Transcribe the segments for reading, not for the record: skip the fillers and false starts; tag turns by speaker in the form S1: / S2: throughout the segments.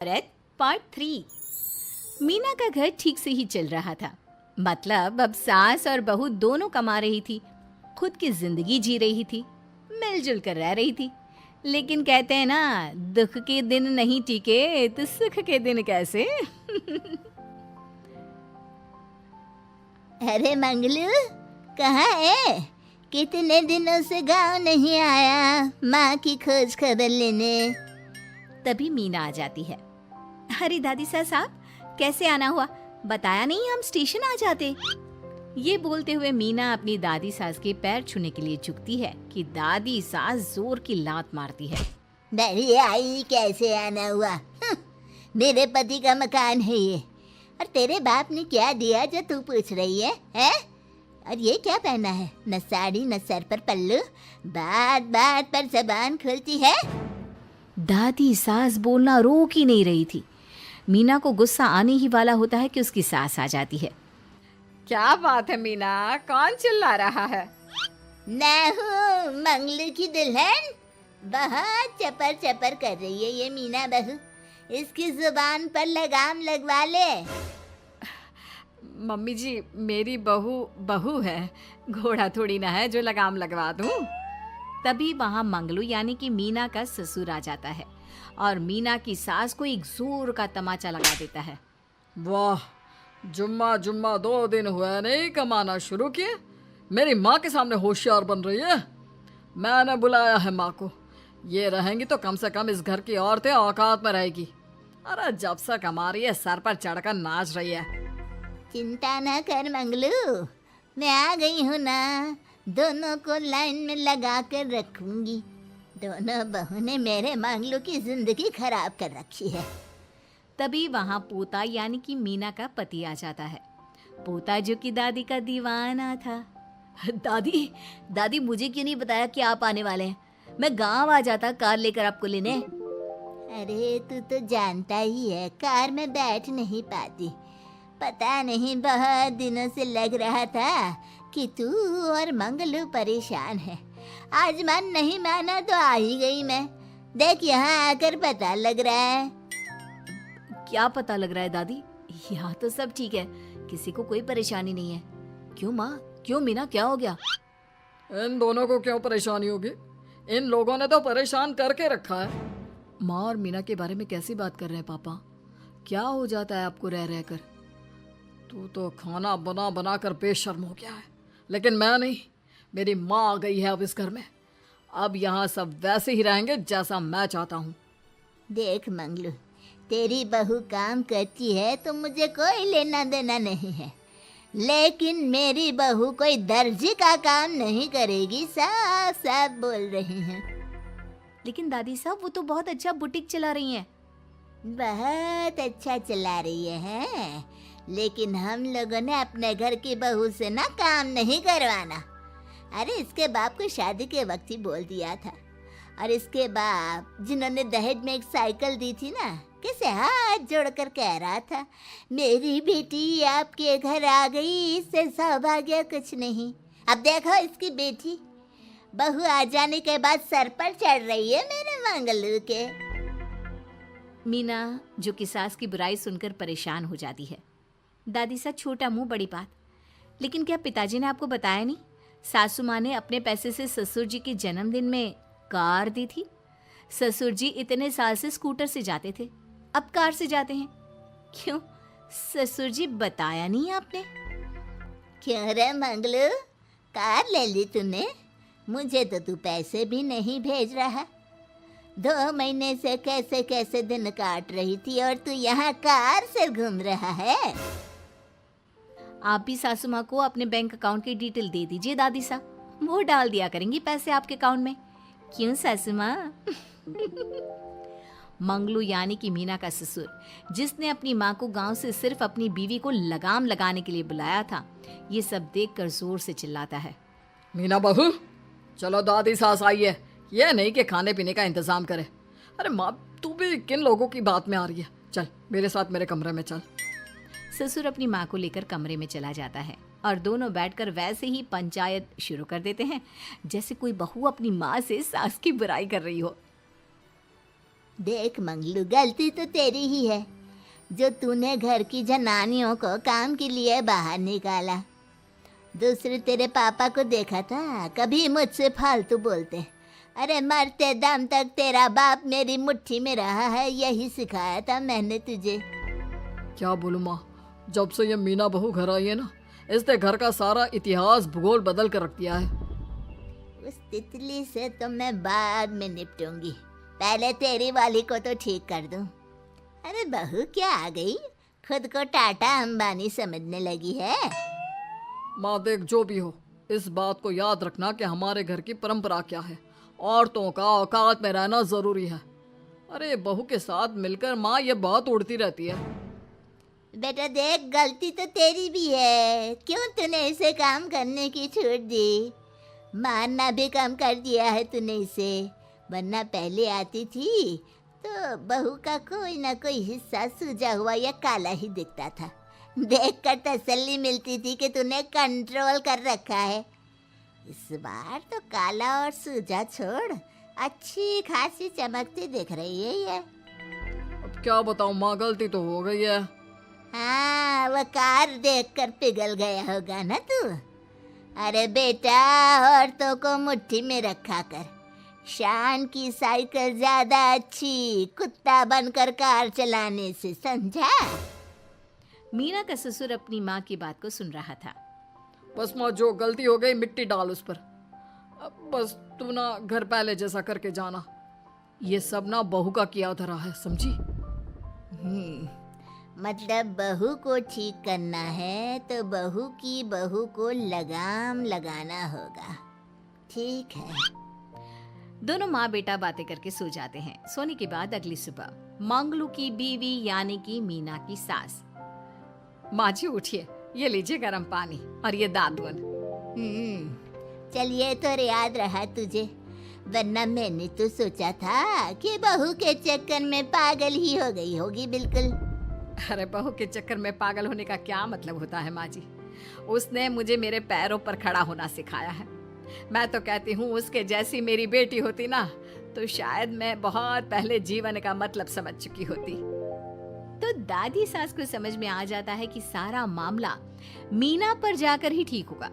S1: औरत पार्ट 3। मीना का घर ठीक से ही चल रहा था। मतलब अब सास और बहू दोनों कमा रही थी, खुद की जिंदगी जी रही थी, मिलजुल कर रह रही थी। लेकिन कहते हैं ना, दुख के दिन नहीं टिके तो सुख के दिन कैसे।
S2: अरे मंगलू, कहाँ है? कितने दिनों से गांव नहीं आया माँ की खोज खबर लेने।
S1: तभी मीना आ जाती है। अरे दादी साहब, कैसे आना हुआ? बताया नहीं, हम स्टेशन आ जाते। ये बोलते हुए मीना अपनी दादी सास के पैर छूने के लिए झुकती है कि दादी सास जोर की लात मारती है।
S2: बड़ी आई, कैसे आना हुआ? मेरे पति का मकान है ये। और तेरे बाप ने क्या दिया जो तू पूछ रही है, हैं? और ये क्या पहना है? न साड़ी न सर पर पल्लू, बात बात पर जबान खुलती है।
S1: दादी सास बोलना रोक ही नहीं रही थी। मीना को गुस्सा आने ही वाला होता है कि उसकी सास आ जाती है। क्या बात है मीना, कौन चिल्ला रहा है?
S2: मैं हूँ मंगलू की दुल्हन। बहुत चपर चपर कर रही है ये मीना बहू। इसकी जुबान पर लगाम लगवा ले।
S1: मम्मी जी, मेरी बहू है, घोड़ा थोड़ी ना है जो लगाम लगवा दूं। तभी वहां मंगलू यानी कि मीना का ससुर आ जाता है और मीना की सास को एक जोर का तमाचा लगा देता है।
S3: वाह, जुम्मा जुम्मा 2 दिन हुए नहीं कमाना शुरू किए, मेरी माँ के सामने होशियार बन रही है। मैंने बुलाया है माँ को, ये रहेंगी तो कम से कम इस घर की औरतें औकात में रहेगी। अरे जब से कमा रही है सर पर चढ़कर नाच रही है।
S2: चिंता ना कर मंगलू, मैं आ गई हूँ ना। दोनों को लाइन में लगा कर रखूंगी। दोनों बहू ने मेरे मंगलू की जिंदगी खराब कर रखी है।
S1: तभी वहां पोता यानी कि मीना का पति आ जाता है। पोता जो कि दादी का दीवाना था। दादी दादी, मुझे क्यों नहीं बताया कि आप आने वाले हैं? मैं गांव आ जाता कार लेकर आपको लेने।
S2: अरे तू तो जानता ही है, कार में बैठ नहीं पाती। पता नहीं, बहुत दिनों से लग रहा था कि तू और मंगलू परेशान है। आज मन नहीं माना तो आ ही गई मैं। देख, यहाँ आकर पता लग रहा है।
S1: क्या पता लग रहा है दादी? यहाँ तो सब ठीक है, किसी को कोई परेशानी नहीं है। क्यों माँ, क्यों मीना, क्या हो गया?
S3: इन दोनों को क्यों परेशानी होगी? इन लोगों ने तो परेशान करके रखा है।
S1: माँ और मीना के बारे में कैसी बात कर रहे हैं पापा? क्या हो जाता है आपको रह रह कर?
S3: तू तो खाना बना बना कर बेशर्म हो गया है, लेकिन मैं नहीं। मेरी माँ आ गई है अब इस घर में। अब यहाँ सब वैसे ही रहेंगे जैसा मैं चाहता हूँ।
S2: देख मंगलू, तेरी बहू काम करती है तो मुझे कोई लेना देना नहीं है, लेकिन मेरी बहू कोई दर्जी का काम नहीं करेगी। साफ साफ बोल रही हैं।
S1: लेकिन दादी साहब, वो तो बहुत अच्छा बुटीक चला रही हैं।
S2: बहुत अच्छा चला रही है, लेकिन हम लोगों ने अपने घर की बहू से ना काम नहीं करवाना। अरे इसके बाप को शादी के वक्त ही बोल दिया था। और इसके बाप जिन्होंने दहेज में एक साइकिल दी थी ना, कैसे हाथ जोड़कर कह रहा था, मेरी बेटी आपके घर आ गई, इससे सौभाग्य कुछ नहीं। अब देखो इसकी बेटी, बहू आ जाने के बाद सर पर चढ़ रही है मेरे मंगलू के।
S1: मीना जो कि सास की बुराई सुनकर परेशान हो जाती है। दादी सा, छोटा मुंह बड़ी बात। लेकिन क्या पिताजी ने आपको बताया नहीं? सासू माँ ने अपने पैसे से ससुर जी के जन्मदिन में कार दी थी। ससुर जी इतने साल से स्कूटर से जाते थे, अब कार से जाते हैं। क्यों ससुर जी, बताया नहीं आपने?
S2: क्यों रे मंगलू, कार ले ली तूने? मुझे तो तू पैसे भी नहीं भेज रहा। 2 महीने से कैसे कैसे दिन काट रही थी और तू यहाँ कार से घूम रहा है।
S1: आप भी सासू माँ को अपने बैंक अकाउंट की डिटेल दे दीजिए दादी सा, वो डाल दिया करेंगी पैसे आपके अकाउंट में। क्यों सासू माँ? मंगलू यानी कि मीना का ससुर, जिसने अपनी माँ को गांव से सिर्फ अपनी बीवी को लगाम लगाने के लिए बुलाया था, ये सब देखकर जोर से चिल्लाता है।
S3: मीना बहू, चलो दादी सास आई है, ये नहीं कि खाने पीने का इंतजाम करे। अरे माँ, तू भी किन लोगों की बात में आ रही है? चल मेरे साथ मेरे कमरे में चल।
S1: ससुर अपनी माँ को लेकर कमरे में चला जाता है और दोनों बैठकर वैसे ही पंचायत शुरू कर देते हैं जैसे कोई बहू अपनी माँ से सास की बुराई कर रही हो।
S2: देख मंगलू, गलती तो तेरी ही है जो तूने घर की जनानियों को काम के लिए बाहर निकाला। दूसरे तेरे पापा को देखा था, कभी मुझसे फालतू बोलते। अरे मरते दम तक तेरा बाप मेरी मुट्ठी में रहा है, यही सिखाया था मैंने तुझे।
S3: क्या बोलूं माँ, जब से ये मीना बहू घर आई है ना, इसने घर का सारा इतिहास भूगोल बदल कर रख दिया है।
S2: उस तितली से तो मैं बाद में निपटूंगी, पहले तेरी वाली को तो ठीक कर दूं। अरे बहू क्या आ गई, खुद को टाटा अंबानी समझने लगी है।
S3: माँ देख, जो भी हो, इस बात को याद रखना कि हमारे घर की परंपरा क्या है। औरतों का औकात में रहना जरूरी है। अरे बहू के साथ मिलकर माँ ये बहुत उड़ती रहती है।
S2: बेटा देख, गलती तो तेरी भी है, क्यों तूने इसे काम करने की छूट दी। मारना भी कम कर दिया है तूने इसे, वरना पहले आती थी तो बहू का कोई ना कोई हिस्सा सूजा हुआ या काला ही दिखता था। देखकर तसल्ली मिलती थी कि तूने कंट्रोल कर रखा है। इस बार तो काला और सूजा छोड़, अच्छी खासी चमकती दिख रही है ये।
S3: अब क्या बताऊं माँ, गलती तो हो गई है।
S2: हाँ, वो कार देखकर पिघल गया होगा ना तू। अरे बेटा, औरतों को मुट्ठी में रखा कर। शान की साइकिल ज्यादा अच्छी कुत्ता बनकर कार चलाने से, समझा।
S1: मीना का ससुर अपनी माँ की बात को सुन रहा था।
S3: बस माँ, जो गलती हो गई मिट्टी डाल उस पर। अब बस तू ना घर पहले जैसा करके जाना। ये सब ना बहू का किया धरा है, समझी।
S2: मतलब बहू को ठीक करना है तो बहू को लगाम लगाना होगा। ठीक है।
S1: दोनों माँ बेटा बातें करके सो जाते हैं। सोने के बाद अगली सुबह मंगलू की बीवी यानी कि मीना की सास, माँ जी उठिए, ये लीजिए गर्म पानी और ये दादुन।
S2: चल, ये तो याद रहा तुझे, वरना मैंने तो सोचा था कि बहू के चक्कर में पागल ही हो गई होगी बिल्कुल।
S1: अरे बहू के चक्कर में पागल होने का क्या मतलब होता है माँ जी। उसने मुझे मेरे पैरों पर खड़ा होना सिखाया है। मैं तो कहती हूँ उसके जैसी मेरी बेटी होती ना तो शायद मैं बहुत पहले जीवन का मतलब समझ चुकी होती। तो दादी सास को समझ में आ जाता है कि सारा मामला मीना पर जाकर ही ठीक होगा।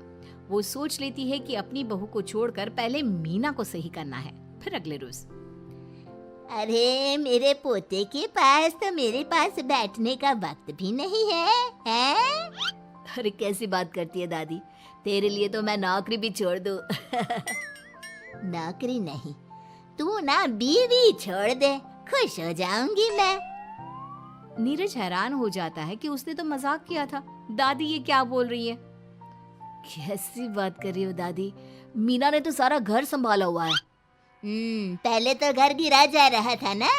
S1: वो सोच लेती है कि अपनी बहू को छोड़कर पहले मीना को सही करना है। फिर अगले रोज,
S2: अरे मेरे पोते के पास तो मेरे पास बैठने का वक्त भी नहीं है, हैं?
S1: अरे कैसी बात करती है दादी, तेरे लिए तो मैं नौकरी भी छोड़ दूं।
S2: नौकरी नहीं, तू ना बीवी छोड़ दे, खुश हो जाऊंगी मैं।
S1: नीरज हैरान हो जाता है कि उसने तो मजाक किया था। दादी ये क्या बोल रही है? कैसी बात कर रही हो दादी, मीना ने तो सारा घर संभाला हुआ है।
S2: पहले तो घर गिरा जा रहा था ना।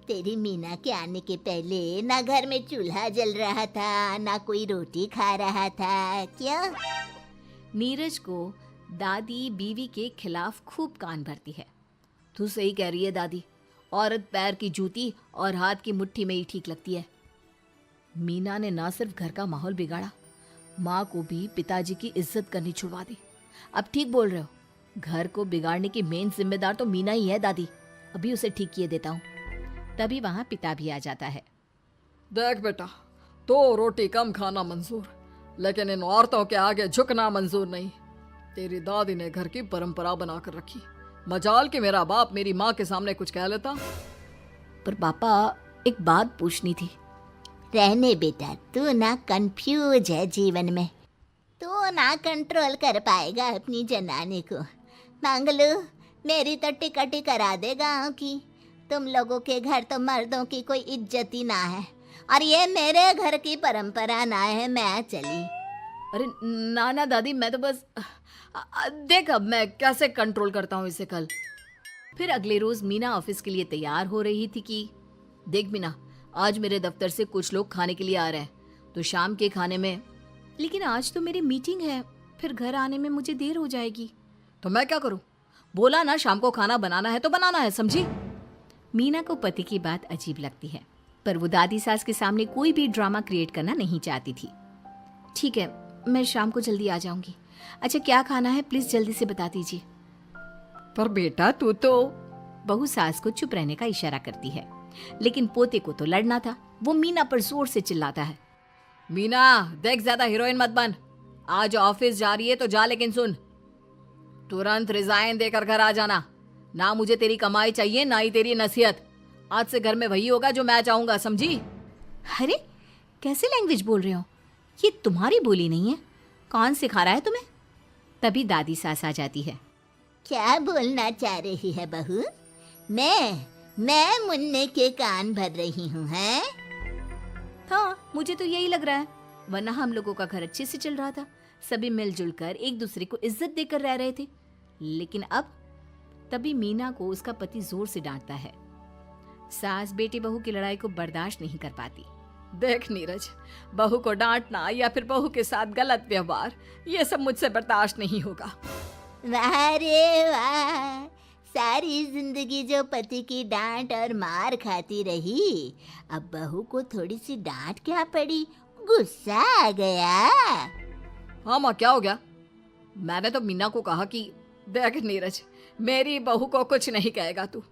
S2: तेरी मीना के आने के पहले ना घर में चूल्हा जल रहा था, ना कोई रोटी खा रहा था। क्यों?
S1: नीरज को दादी बीवी के खिलाफ खूब कान भरती है। तू सही कह रही है दादी, औरत पैर की जूती और हाथ की मुट्ठी में ही ठीक लगती है। मीना ने ना सिर्फ घर का माहौल बिगाड़ा, माँ को भी पिताजी की इज्जत करनी छुड़वा दी। अब ठीक बोल रहे हो, घर को बिगाड़ने की मेन जिम्मेदार तो मीना ही है दादी। अभी उसे ठीक किए देता हूँ। तभी वहाँ पिता भी आ जाता है।
S3: देख बेटा, तो रोटी कम खाना मंजूर, लेकिन इन औरतों के आगे झुकना मंजूर नहीं। तेरी दादी ने घर की परंपरा बनाकर रखी, मजाल कि मेरा बाप मेरी माँ के सामने कुछ कह लेता।
S1: पर पापा, एक बात पूछनी थी।
S2: रहने बेटा, तू ना कंफ्यूज है जीवन में, तू ना कंट्रोल कर पाएगा अपनी जनानी को। मंगलू, मेरी तो टिकट ही करा दे गाँव की। तुम लोगों के घर तो मर्दों की कोई इज्जत ही ना है, और ये मेरे घर की परंपरा ना है। मैं चली।
S1: अरे ना ना दादी, मैं तो बस देख अब मैं कैसे कंट्रोल करता हूँ इसे कल। फिर अगले रोज मीना ऑफिस के लिए तैयार हो रही थी कि देख मीना, आज मेरे दफ्तर से कुछ लोग खाने के लिए आ रहे हैं, तो शाम के खाने में। लेकिन आज तो मेरी मीटिंग है, फिर घर आने में मुझे देर हो जाएगी।
S3: तो मैं क्या करूं?
S1: बोला ना शाम को खाना बनाना है तो बनाना है, समझी। मीना को पति की बात अजीब लगती है, पर वो दादी सास के सामने कोई भी ड्रामा क्रिएट करना नहीं चाहती थी। ठीक है, मैं शाम को जल्दी आ जाऊंगी। अच्छा क्या खाना है प्लीज जल्दी से बता दीजिए।
S3: पर बेटा तू तो।
S1: बहू सास को चुप रहने का इशारा करती है, लेकिन पोते को तो लड़ना था। वो मीना पर जोर से चिल्लाता है,
S3: मीना देख, ज्यादा हीरोइन मत बन। आज ऑफिस जा रही है तो जा, लेकिन सुन, तुरंत रिजाइन देकर घर आ जाना। ना मुझे तेरी कमाई चाहिए, ना ही तेरी नसीहत। आज से घर में वही होगा जो मैं चाहूंगा, समझी?
S1: अरे कैसे लैंग्वेज बोल रहे हो? ये तुम्हारी बोली नहीं है। कौन सिखा रहा है तुम्हें? तभी दादी सास आ जाती है।
S2: क्या बोलना चाह रही है बहू? मैं मुन्ने के कान भर रही हूँ, हैं?
S1: हाँ, मुझे तो यही लग रहा है, वरना हम लोगों का घर अच्छे से चल रहा था। सभी मिलजुल कर एक दूसरे को इज्जत देकर रह रहे थे। लेकिन अब तभी मीना को उसका पति जोर से डांटता है। सास बेटी बहू की लड़ाई को बर्दाश्त नहीं कर पाती।
S3: देख नीरज, बहू को डांटना या फिर बहू के साथ गलत व्यवहार, ये सब मुझसे बर्दाश्त नहीं होगा।
S2: वाह रे वाह, सारी जिंदगी जो पति की डांट और मार खाती रही, अब बहू को थोड़ी सी डांट क्या पड़ी, गुस्सा आ गया।
S3: हाँ माँ, क्या हो गया? मैंने तो मीना को कहा कि देख नीरज, मेरी बहू को कुछ नहीं कहेगा तू।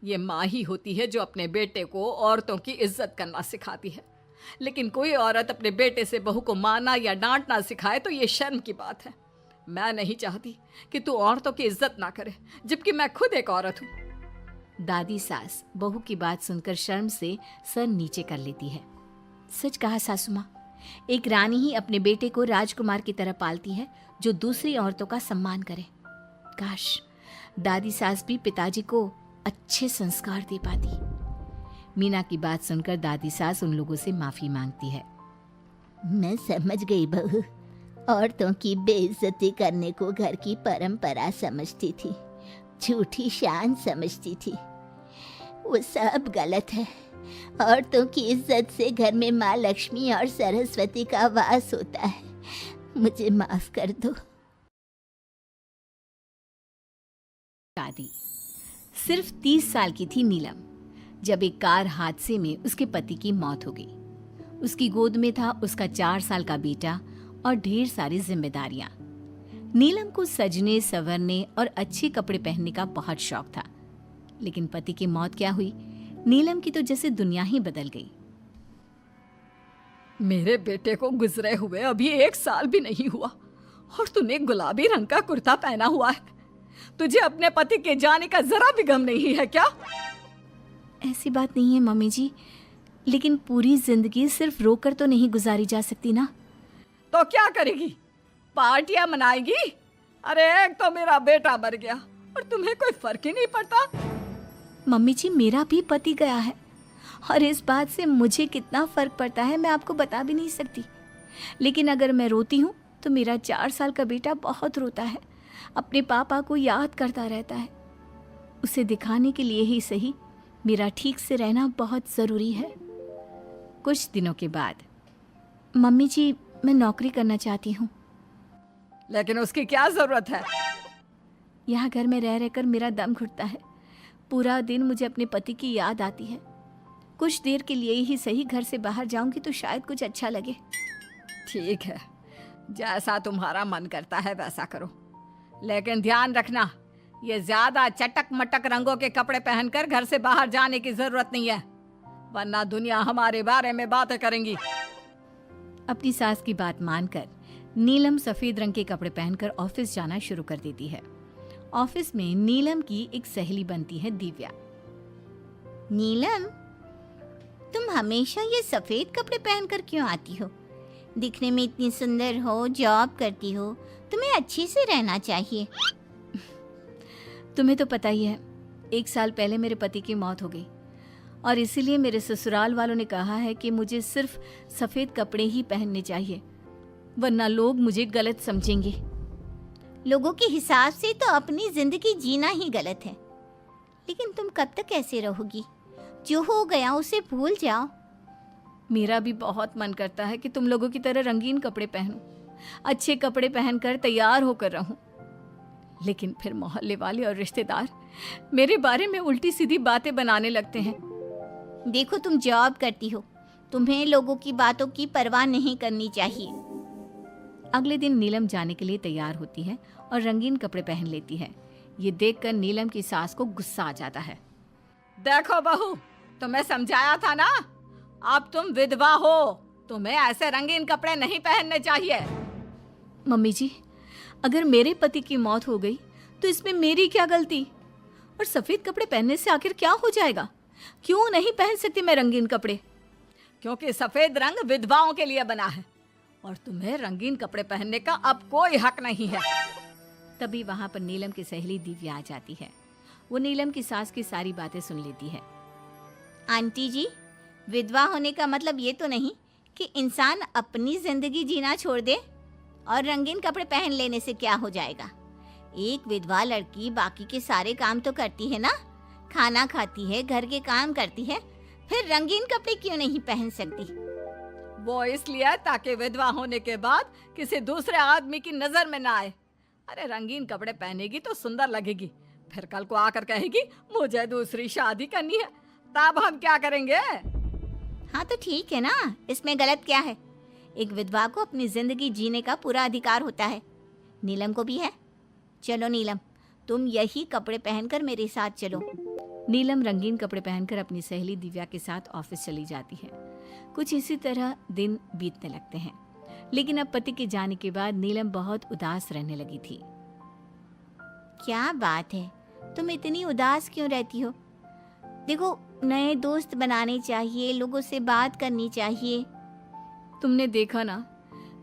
S3: ये माँ ही होती है जो अपने बेटे को औरतों की इज्जत करना सिखाती है, लेकिन कोई औरत अपने बेटे से बहू को मारना या डांटना सिखाए तो ये शर्म की बात है। मैं नहीं चाहती कि तू औरतों की इज्जत ना करे, जबकि मैं खुद एक औरत हूँ।
S1: दादी सास बहू की बात सुनकर शर्म से सर नीचे कर लेती है। सच कहा सासू माँ, एक रानी ही अपने बेटे को राजकुमार की तरह पालती है, जो दूसरी औरतों का सम्मान करे। काश दादी सास भी पिताजी को अच्छे संस्कार दे पाती। मीना की बात सुनकर दादी सास उन लोगों से माफी मांगती है।
S2: मैं समझ गई बहू, औरतों की बेइज्जती करने को घर की परंपरा समझती थी, झूठी शान समझती थी। वो सब गलत है। औरतों की इज्जत से घर में माँ लक्ष्मी और सरस्वती का वास होता है। मुझे माफ कर दो।
S1: दादी सिर्फ 30 साल की थी नीलम, जब एक कार हादसे में उसके पति की मौत हो गई। उसकी गोद में था उसका 4 साल का बेटा और ढेर सारी जिम्मेदारियां। नीलम को सजने संवरने और अच्छे कपड़े पहनने का बहुत शौक था, लेकिन पति की मौत क्या हुई, नीलम की तो जैसे दुनिया ही बदल गई।
S3: मेरे बेटे को गुजरे हुए अभी 1 साल भी नहीं हुआ और तूने गुलाबी रंग का कुर्ता पहना हुआ है। तुझे अपने पति के जाने का जरा भी गम नहीं है क्या?
S1: ऐसी बात नहीं है मम्मी जी, लेकिन पूरी जिंदगी सिर्फ रोकर तो नहीं गुजारी जा सकती ना।
S3: तो क्या करेगी? पार्टियां मनाएगी? अरे एक तो मेरा बेटा मर गया और तुम्हें कोई फर्क ही नहीं पड़ता।
S1: मम्मी जी, मेरा भी पति गया है और इस बात से मुझे कितना फर्क पड़ता है मैं आपको बता भी नहीं सकती। लेकिन अगर मैं रोती हूँ तो मेरा 4 साल का बेटा बहुत रोता है, अपने पापा को याद करता रहता है। उसे दिखाने के लिए ही सही, मेरा ठीक से रहना बहुत ज़रूरी है। कुछ दिनों के बाद, मम्मी जी मैं नौकरी करना चाहती हूँ।
S3: लेकिन उसकी क्या जरूरत है?
S1: यहाँ घर में रह रहकर मेरा दम घुटता है। पूरा दिन मुझे अपने पति की याद आती है। कुछ देर के लिए ही सही घर से बाहर जाऊंगी तो शायद कुछ अच्छा लगे।
S3: ठीक है, जैसा तुम्हारा मन करता है वैसा करो, लेकिन ध्यान रखना, ये ज्यादा चटक मटक रंगों के कपड़े पहनकर घर से बाहर जाने की जरूरत नहीं है, वरना दुनिया हमारे बारे में बातें करेंगी।
S1: अपनी सास की बात मानकर नीलम सफेद रंग के कपड़े पहनकर ऑफिस जाना शुरू कर देती है। ऑफिस में नीलम की एक सहेली बनती है, दिव्या।
S2: नीलम, तुम हमेशा ये सफेद कपड़े पहनकर क्यों आती हो? दिखने में इतनी सुंदर हो, जॉब करती हो, तुम्हें अच्छे से रहना चाहिए।
S1: तुम्हें तो पता ही है, 1 साल पहले मेरे पति की मौत हो गई और इसीलिए मेरे ससुराल वालों ने कहा है कि मुझे सिर्फ सफेद कपड़े ही पहनने चाहिए, वरना लोग मुझे गलत समझेंगे।
S2: लोगों के हिसाब से तो अपनी जिंदगी जीना ही गलत है, लेकिन तुम कब तक ऐसे रहोगी? जो हो गया उसे भूल जाओ।
S1: मेरा भी बहुत मन करता है कि तुम लोगों की तरह रंगीन कपड़े पहनूं, अच्छे कपड़े पहनकर तैयार होकर रहूं, लेकिन फिर मोहल्ले वाले और रिश्तेदार मेरे बारे में उल्टी सीधी बातें बनाने लगते हैं।
S2: देखो, तुम जॉब करती हो, तुम्हें लोगों की बातों की परवाह नहीं करनी चाहिए।
S1: अगले दिन नीलम जाने के लिए तैयार होती है और रंगीन कपड़े पहन लेती है। ये देखकर नीलम की सास को गुस्सा आ जाता है। देखो बहू, तुम्हें समझाया था ना, अब तुम विधवा हो, तुम्हें ऐसे रंगीन कपड़े नहीं पहनने चाहिए। मम्मी जी, अगर मेरे पति की मौत हो गई तो इसमें मेरी क्या गलती? और सफेद कपड़े पहनने से आखिर क्या हो जाएगा? क्यों नहीं पहन सकती मैं रंगीन कपड़े? क्योंकि सफेद रंग विधवाओं के लिए बना है और तुम्हें रंगीन कपड़े पहनने का अब कोई हक नहीं है। तभी वहां पर नीलम की सहेली दिव्या आ जाती है। वो नीलम की सास की सारी बातें सुन लेती है।
S2: आंटी जी, विधवा होने का मतलब ये तो नहीं कि इंसान अपनी जिंदगी जीना छोड़ दे और रंगीन कपड़े पहन लेने से क्या हो जाएगा। एक विधवा लड़की बाकी के सारे काम तो करती है ना, खाना खाती है, घर के काम करती है, फिर रंगीन कपड़े क्यों नहीं पहन सकती?
S1: वो इसलिए ताकि विधवा होने के बाद किसी दूसरे आदमी की नजर में ना आए। अरे रंगीन कपड़े पहनेगी तो सुंदर लगेगी, फिर कल को आकर कहेगी मुझे दूसरी शादी करनी है, तब हम क्या करेंगे?
S2: हाँ तो ठीक है ना, इसमें गलत क्या है? एक विधवा को अपनी जिंदगी जीने का पूरा अधिकार होता है, नीलम को भी है। चलो नीलम, तुम यही कपड़े पहनकर मेरे साथ चलो।
S1: नीलम रंगीन कपड़े पहनकर अपनी सहेली दिव्या के साथ ऑफिस चली जाती है। कुछ इसी तरह दिन बीतने लगते हैं, लेकिन अब पति के जाने के बाद नीलम बहुत उदास रहने लगी थी।
S2: क्या बात है, तुम इतनी उदास क्यों रहती हो? देखो, नए दोस्त बनाने चाहिए, लोगों से बात करनी चाहिए।
S1: तुमने देखा ना,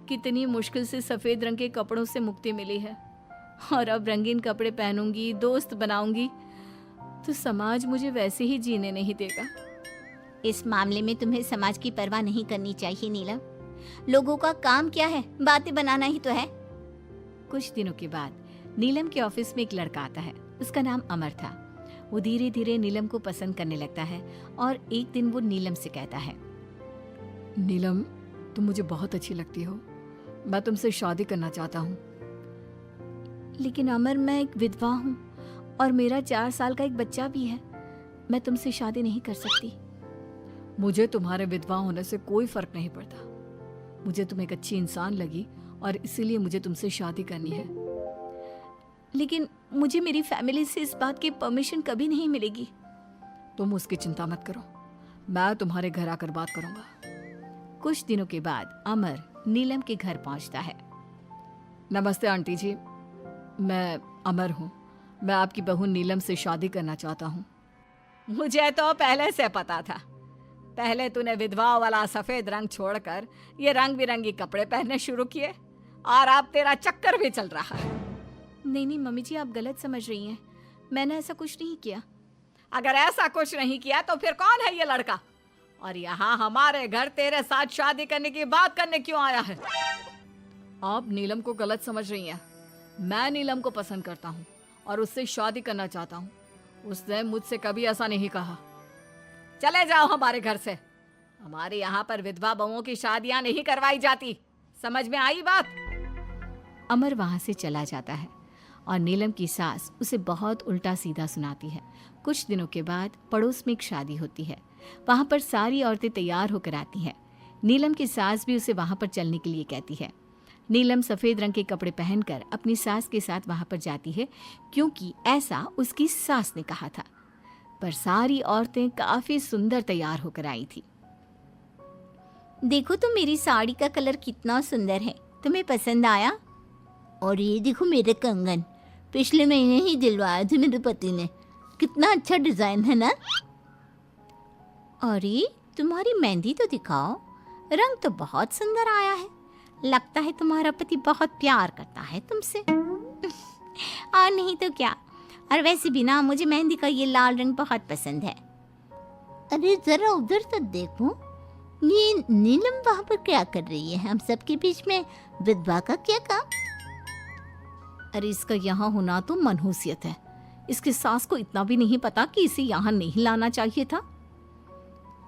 S1: कितनी मुश्किल से सफेद रंग के कपड़ों से मुक्ति मिली है, और अब रंगीन कपड़े पहनूंगी, दोस्त बनाऊंगी तो समाज मुझे वैसे ही जीने नहीं देगा।
S2: इस मामले में तुम्हें समाज की परवाह नहीं करनी चाहिए नीलम। लोगों का काम क्या है, बातें बनाना ही तो है।
S1: कुछ दिनों के बाद नीलम के ऑफिस में एक लड़का आता है। उसका नाम अमर था। वो धीरे धीरे नीलम को पसंद करने लगता है और एक दिन वो नीलम से कहता है, नीलम, तुम मुझे बहुत अच्छी लगती हो, मैं तुमसे शादी करना चाहता हूँ। लेकिन अमर, मैं एक विधवा हूँ और मेरा 4 साल का एक बच्चा भी है, मैं तुमसे शादी नहीं कर सकती। मुझे तुम्हारे विधवा होने से कोई फर्क नहीं पड़ता, मुझे तुम एक अच्छी इंसान लगी और इसीलिए मुझे तुमसे शादी करनी है। लेकिन मुझे मेरी फैमिली से इस बात की परमिशन कभी नहीं मिलेगी। तुम उसकी चिंता मत करो, मैं तुम्हारे घर आकर बात करूंगा। कुछ दिनों के बाद अमर नीलम के घर पहुंचता है। नमस्ते आंटी जी, मैं अमर हूँ, मैं आपकी बहू नीलम से शादी करना चाहता हूँ। मुझे तो पहले से पता था, पहले तूने विधवा वाला सफेद रंग छोड़कर ये रंग बिरंगी कपड़े पहनने शुरू किए और अब तेरा चक्कर भी चल रहा है। नहीं मम्मी जी, आप गलत समझ रही हैं, मैंने ऐसा कुछ नहीं किया। अगर ऐसा कुछ नहीं किया तो फिर कौन है ये लड़का, और यहाँ हमारे घर तेरे साथ शादी करने की बात करने क्यों आया है? आप नीलम को गलत समझ रही हैं। मैं नीलम को पसंद करता हूँ और उससे शादी करना चाहता हूँ। उसने मुझसे कभी ऐसा नहीं कहा। चले जाओ हमारे घर से, हमारे यहाँ पर विधवा बहुओं की शादियाँ नहीं करवाई जाती, समझ में आई बात? अमर वहाँ से चला जाता है और नीलम की सास उसे बहुत उल्टा सीधा सुनाती है। कुछ दिनों के बाद पड़ोस में एक शादी होती है। वहाँ पर सारी औरतें तैयार होकर आती हैं। नीलम की सास भी उसे वहाँ पर चलने के लिए कहती है। नीलम सफ़ेद रंग के कपड़े पहनकर अपनी सास के साथ वहाँ पर जाती है, क्योंकि ऐसा उसकी सास ने कहा था। पर सारी औरतें काफ़ी सुंदर तैयार होकर आई थी।
S2: देखो तो मेरी साड़ी का कलर कितना सुंदर है, तुम्हें पसंद आया? और ये देखो मेरे कंगन, पिछले महीने ही दिलवाए थे मेरे पति ने, कितना अच्छा डिजाइन है ना? अरे तुम्हारी मेहंदी तो दिखाओ, रंग तो बहुत सुंदर आया है, लगता है तुम्हारा पति बहुत प्यार करता है तुमसे। और नहीं तो क्या, और वैसे भी ना मुझे मेहंदी का ये लाल रंग बहुत पसंद है। अरे जरा उधर तो देखो, ये नीलम वहाँ पर क्या कर रही है? हम सबके बीच में विधवा का क्या काम?
S1: अरे इसका यहाँ होना तो मनहूसियत है, इसकी सास को इतना भी नहीं पता कि इसे यहाँ नहीं लाना चाहिए था।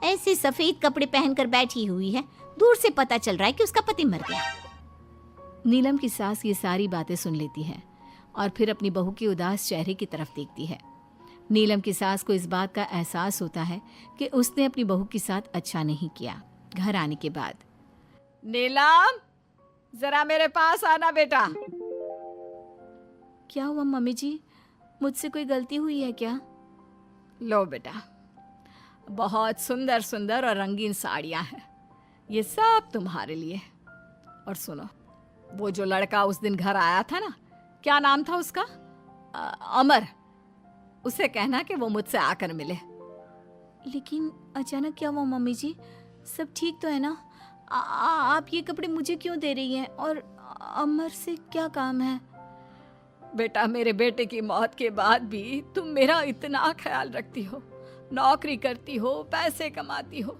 S2: ऐसे सफेद कपड़े पहनकर बैठी हुई है, दूर से पता चल रहा है कि उसका पति मर गया।
S1: नीलम की सास ये सारी बातें सुन लेती है और फिर अपनी बहू के उदास चेहरे की तरफ देखती है। नीलम की सास को इस बात का एहसास होता है कि उसने अपनी बहू के साथ अच्छा नहीं किया। घर आने के बाद, नीलम जरा मेरे पास आना बेटा। क्या हुआ मम्मी जी, मुझसे कोई गलती हुई है क्या?
S3: लो बेटा, बहुत सुंदर सुंदर और रंगीन साड़ियाँ हैं, ये सब तुम्हारे लिए। और सुनो, वो जो लड़का उस दिन घर आया था ना, क्या नाम था उसका? अमर। उसे कहना कि वो मुझसे आकर मिले।
S1: लेकिन अचानक क्या हुआ मम्मी जी? सब ठीक तो है ना? आप ये कपड़े मुझे क्यों दे रही हैं? और अमर से क्या काम है?
S3: बेटा, मेरे बेटे की मौत के बाद भी तुम मेरा इतना ख्याल रखती हो, नौकरी करती हो, पैसे कमाती हो।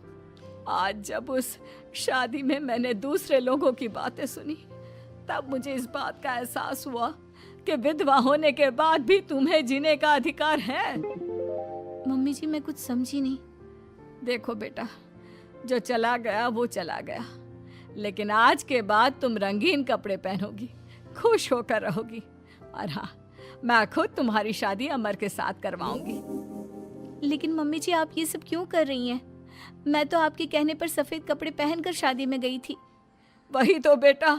S3: आज जब उस शादी में मैंने दूसरे लोगों की बातें सुनी, तब मुझे इस बात का एहसास हुआ कि विधवा होने के बाद भी तुम्हें जीने का अधिकार है।
S1: मम्मी जी, मैं कुछ समझी नहीं।
S3: देखो बेटा, जो चला गया वो चला गया, लेकिन आज के बाद तुम रंगीन कपड़े पहनोगी, खुश होकर रहोगी। और हाँ, मैं खुद तुम्हारी शादी अमर के साथ करवाऊंगी।
S1: लेकिन मम्मी जी, आप ये सब क्यों कर रही हैं? मैं तो आपके कहने पर सफेद कपड़े पहनकर शादी में गई थी।
S3: वही तो बेटा,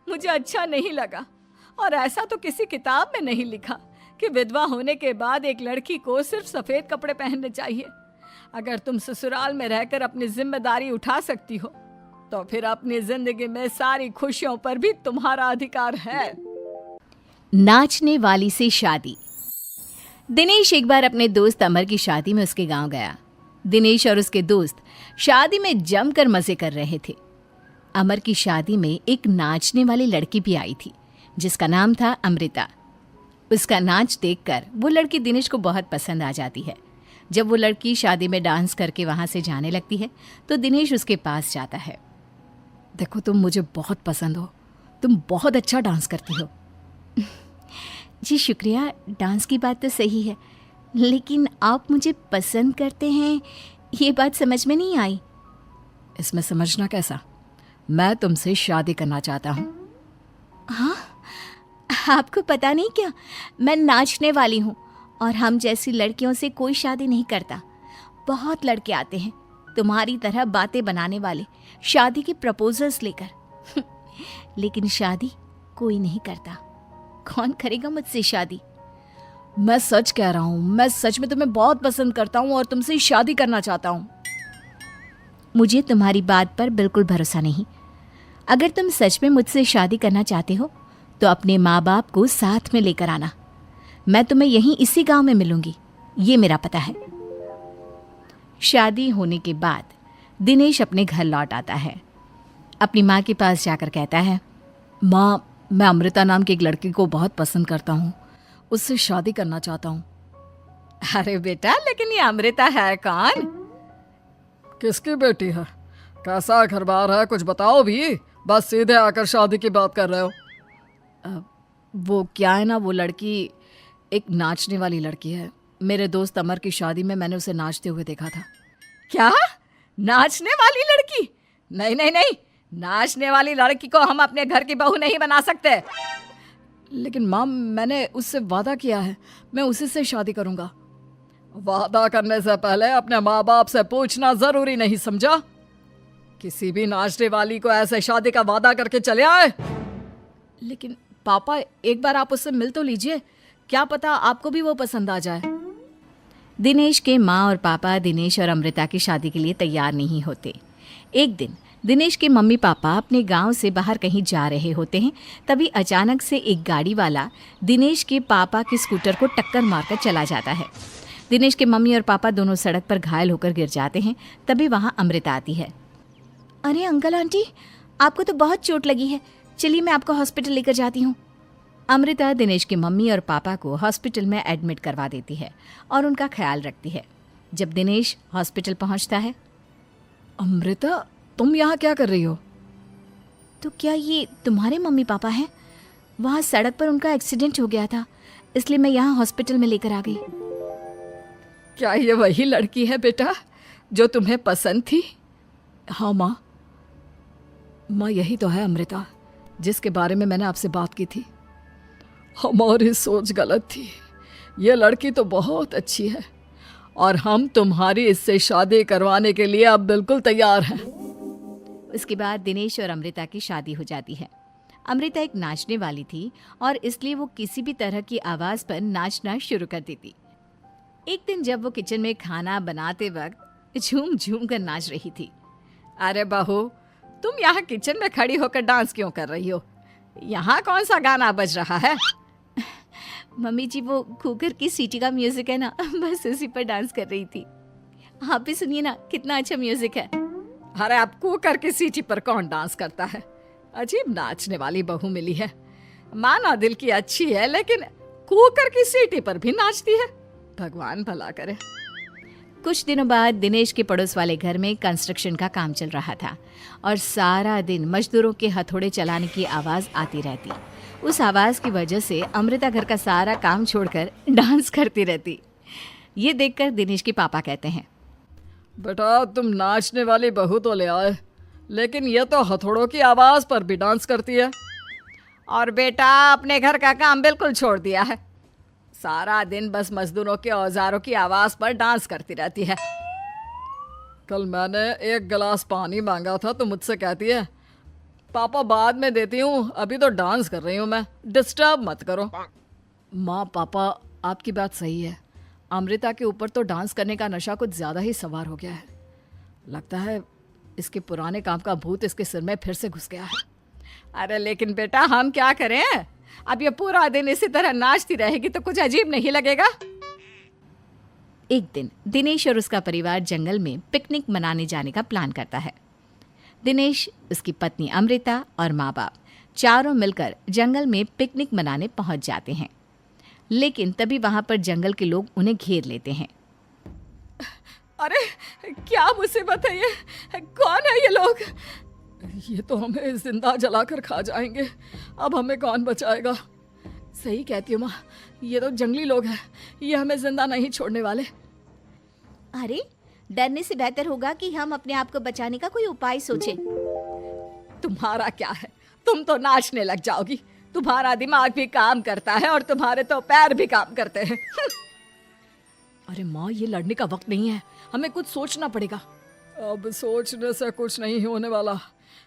S3: मुझे अच्छा नहीं लगा। और ऐसा तो किसी किताब में नहीं लिखा कि विधवा होने के बाद एक लड़की को सिर्फ सफेद कपड़े पहनने चाहिए। अगर तुम ससुराल में रहकर अपनी जिम्मेदारी उठा सकती हो, तो फिर अपनी जिंदगी में सारी खुशियों पर भी तुम्हारा अधिकार है।
S1: नाचने वाली से शादी। दिनेश एक बार अपने दोस्त अमर की शादी में उसके गांव गया। दिनेश और उसके दोस्त शादी में जमकर मजे कर रहे थे। अमर की शादी में एक नाचने वाली लड़की भी आई थी, जिसका नाम था अमृता। उसका नाच देखकर वो लड़की दिनेश को बहुत पसंद आ जाती है। जब वो लड़की शादी में डांस करके वहाँ से जाने लगती है, तो दिनेश उसके पास जाता है।
S3: देखो, तुम मुझे बहुत पसंद हो, तुम बहुत अच्छा डांस करती हो।
S1: जी शुक्रिया, डांस की बात तो सही है, लेकिन आप मुझे पसंद करते हैं, ये बात समझ में नहीं आई।
S3: इसमें समझना कैसा? मैं तुमसे शादी करना चाहता हूँ।
S1: हाँ, आपको पता नहीं क्या, मैं नाचने वाली हूँ और हम जैसी लड़कियों से कोई शादी नहीं करता। बहुत लड़के आते हैं तुम्हारी तरह बातें बनाने वाले, शादी के प्रपोजल्स लेकर लेकिन शादी कोई नहीं करता। कौन करेगा मुझसे शादी?
S3: मैं सच कह रहा हूँ, मैं सच में तुम्हें बहुत पसंद करता हूँ और तुमसे शादी करना चाहता हूँ।
S1: मुझे तुम्हारी बात पर बिल्कुल भरोसा नहीं। अगर तुम सच में मुझसे शादी करना चाहते हो तो अपने माँ बाप को साथ में लेकर आना। मैं तुम्हें यहीं इसी गांव में मिलूंगी, ये मेरा पता है। शादी होने के बाद दिनेश अपने घर लौट आता है। अपनी माँ के पास जाकर कहता है,
S3: माँ, मैं अमृता नाम की एक लड़की को बहुत पसंद करता हूँ, उससे शादी करना चाहता हूँ।
S1: अरे बेटा, लेकिन ये अमृता है कौन?
S3: किसकी बेटी है? कैसा घर बार है, कुछ बताओ भी। बस सीधे आकर शादी की बात कर रहे हो। वो क्या है ना, वो लड़की एक नाचने वाली लड़की है। मेरे दोस्त अमर की शादी में मैंने उसे नाचते हुए देखा था।
S1: क्या? नाचने वाली लड़की? नहीं नहीं नहीं, नाचने वाली लड़की को हम अपने घर की बहू नहीं बना सकते।
S3: लेकिन माँ, मैंने उससे वादा किया है, मैं उसी से शादी करूंगा। वादा करने से पहले अपने माँ बाप से पूछना जरूरी नहीं समझा? किसी भी नाचने वाली को ऐसे शादी का वादा करके चले आए। लेकिन पापा, एक बार आप उससे मिल तो लीजिए, क्या पता आपको भी वो पसंद आ जाए।
S1: दिनेश के माँ और पापा दिनेश और अमृता की शादी के लिए तैयार नहीं होते। एक दिन दिनेश के मम्मी पापा अपने गांव से बाहर कहीं जा रहे होते हैं। तभी अचानक से एक गाड़ी वाला दिनेश के पापा के स्कूटर को टक्कर मारकर चला जाता है। दिनेश के मम्मी और पापा दोनों सड़क पर घायल होकर गिर जाते हैं। तभी वहाँ अमृता आती है। अरे अंकल आंटी, आपको तो बहुत चोट लगी है, चलिए मैं आपको हॉस्पिटल लेकर जाती हूँ। अमृता दिनेश की मम्मी और पापा को हॉस्पिटल में एडमिट करवा देती है और उनका ख्याल रखती है। जब दिनेश हॉस्पिटल पहुँचता है,
S3: अमृता, तुम यहाँ क्या कर रही हो?
S1: तो क्या ये तुम्हारे मम्मी पापा हैं? वहाँ सड़क पर उनका एक्सीडेंट हो गया था, इसलिए मैं यहाँ हॉस्पिटल में लेकर आ गई।
S3: क्या ये वही लड़की है बेटा जो तुम्हें पसंद थी? हाँ माँ, यही तो है अमृता, जिसके बारे में मैंने आपसे बात की थी। हमारी सोच गलत थी। ये लड़की तो बहुत अच्छी है और हम तुम्हारी इससे शादी करवाने के लिए अब बिल्कुल तैयार हैं।
S1: उसके बाद दिनेश और अमृता की शादी हो जाती है। अमृता एक नाचने वाली थी और इसलिए वो किसी भी तरह की आवाज पर नाचना शुरू कर देती। एक दिन जब वो किचन में खाना बनाते वक्त झूम झूम कर नाच रही थी।
S3: अरे बहू, तुम यहाँ किचन में खड़ी होकर डांस क्यों कर रही हो? यहाँ कौन सा गाना बज रहा है?
S1: मम्मी जी, वो कुकर की सीटी का म्यूजिक है ना, बस उसी पर डांस कर रही थी। आप भी सुनिए ना, कितना अच्छा म्यूजिक है।
S3: अरे अब कुकर की सीटी पर कौन डांस करता है? अजीब नाचने वाली बहू मिली है। माना दिल की अच्छी है, लेकिन कुकर की सीटी पर भी नाचती है। भगवान भला करे।
S1: कुछ दिनों बाद दिनेश के पड़ोस वाले घर में कंस्ट्रक्शन का काम चल रहा था और सारा दिन मजदूरों के हथौड़े चलाने की आवाज आती रहती। उस आवाज की वजह से अमृता घर का सारा काम छोड़कर डांस करती रहती। ये देखकर दिनेश के पापा कहते हैं,
S3: बेटा तुम नाचने वाली बहू तो ले आए, लेकिन ये तो हथौड़ों की आवाज पर भी डांस करती है। और बेटा अपने घर का काम बिल्कुल छोड़ दिया है। सारा दिन बस मजदूरों के औजारों की आवाज पर डांस करती रहती है। कल मैंने एक गिलास पानी मांगा था तो मुझसे कहती है, पापा बाद में देती हूँ, अभी तो डांस कर रही हूँ मैं, डिस्टर्ब मत करो। माँ पापा आपकी बात सही है, अमृता के ऊपर तो डांस करने का नशा कुछ ज़्यादा ही सवार हो गया है। लगता है इसके पुराने काम का भूत इसके सिर में फिर से घुस गया है। अरे लेकिन बेटा हम क्या करें? अब ये पूरा दिन इसी तरह नाचती रहेगी तो कुछ अजीब नहीं लगेगा?
S1: एक दिन दिनेश और उसका परिवार जंगल में पिकनिक मनाने जाने का प्लान करता है। दिनेश, उसकी पत्नी अमृता और माँ बाप चारों मिलकर जंगल में पिकनिक मनाने पहुंच जाते हैं। लेकिन तभी वहां पर जंगल के लोग उन्हें घेर लेते हैं।
S3: अरे क्या मुसीबत है ये? कौन है ये लोग? ये तो हमें जिंदा जलाकर खा जाएंगे। अब हमें कौन बचाएगा? सही कहती हो माँ, ये तो जंगली लोग हैं, ये हमें जिंदा नहीं छोड़ने वाले।
S1: अरे डरने से बेहतर होगा कि हम अपने आप को बचाने का कोई उपाय सोचें।
S3: तुम्हारा क्या है, तुम तो नाचने लग जाओगी। तुम्हारा दिमाग भी काम करता है और तुम्हारे तो पैर भी काम करते हैं। अरे माँ, ये लड़ने का वक्त नहीं है, हमें कुछ सोचना पड़ेगा। अब सोचने से कुछ नहीं होने वाला,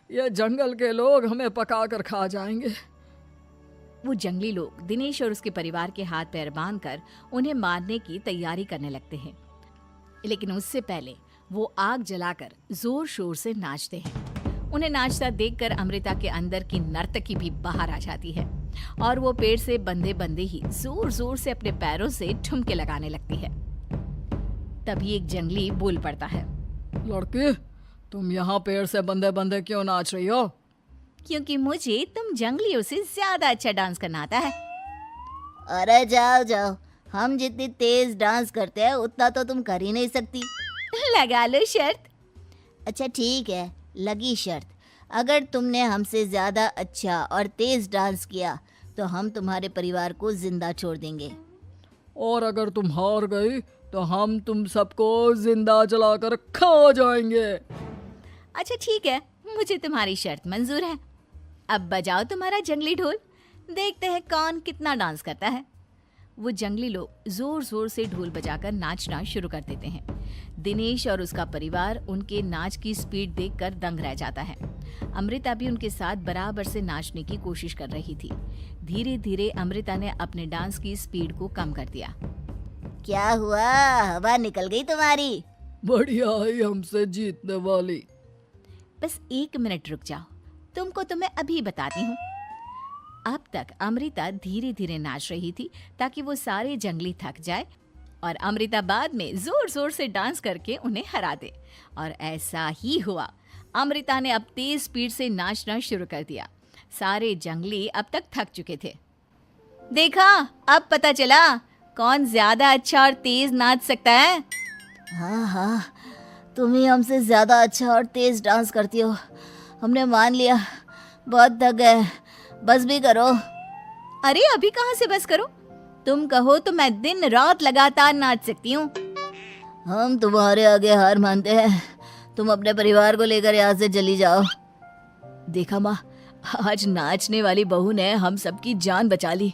S3: ये जंगल के लोग हमें पका कर खा जाएंगे।
S1: वो जंगली लोग दिनेश और उसके परिवार के हाथ पैर बांधकर उन्हें मारने की तैयारी करने लगते हैं। लेकिन उससे पहले वो आग जलाकर जोर शोर से नाचते हैं। उन्हें नाचता देखकर अमृता के अंदर की नर्तकी भी बाहर आ जाती है और वो पेड़ से बंधे बंधे ही जोर जोर से अपने पैरों से ठुमके लगाने लगती है। तभी एक जंगली बोल पड़ता है,
S3: लड़की तुम यहाँ पेड़ से बंधे बंधे क्यों नाच रही हो?
S1: क्योंकि मुझे तुम जंगलियों से ज्यादा अच्छा डांस करना आता है।
S2: अरे जाओ जाओ, हम जितनी तेज डांस करते हैं उतना तो तुम कर ही नहीं सकती।
S1: लगा लो शर्त।
S2: अच्छा ठीक है, लगी शर्त। अगर तुमने हमसे ज्यादा अच्छा और तेज डांस किया तो हम तुम्हारे परिवार को जिंदा छोड़ देंगे।
S3: और अगर तुम हार गई तो हम तुम सबको जिंदा जलाकर खा जाएंगे।
S1: अच्छा ठीक है, मुझे तुम्हारी शर्त मंजूर है। अब बजाओ तुम्हारा जंगली ढोल, देखते हैं कौन कितना डांस करता है। वो जंगली लोग जोर जोर से ढोल बजाकर नाचना शुरू कर देते हैं। दिनेश और उसका परिवार उनके नाच की स्पीड देखकर दंग रह जाता है। अमृता भी उनके साथ बराबर से नाचने की कोशिश कर रही थी। धीरे धीरे अमृता ने अपने डांस की स्पीड को कम कर दिया।
S2: क्या हुआ, हवा निकल गई तुम्हारी?
S3: बढ़िया है हमसे जीतने वाली।
S1: बस 1 मिनट रुक जाओ, तुमको तो मैं अभी बताती हूँ। अब तक अमृता धीरे धीरे नाच रही थी ताकि वो सारे जंगली थक जाए और अमृता बाद में जोर जोर से डांस करके उन्हें हरा दे। और ऐसा ही हुआ। अमृता ने अब तेज स्पीड से नाचना शुरू कर दिया। सारे जंगली अब तक थक चुके थे। देखा, अब पता चला कौन ज्यादा अच्छा और तेज नाच सकता है।
S2: हाँ हाँ, तुम ही हमसे ज्यादा अच्छा और तेज डांस करती हो। हमने मान लिया, बहुत थक गए, बस भी करो।
S1: अरे अभी कहाँ से बस करो, तुम कहो तो मैं दिन रात लगातार नाच सकती हूँ।
S2: हम तुम्हारे आगे हार मानते हैं, तुम अपने परिवार को लेकर यहाँ से चली जाओ।
S1: देखा माँ, आज नाचने वाली बहू ने हम सबकी जान बचा ली।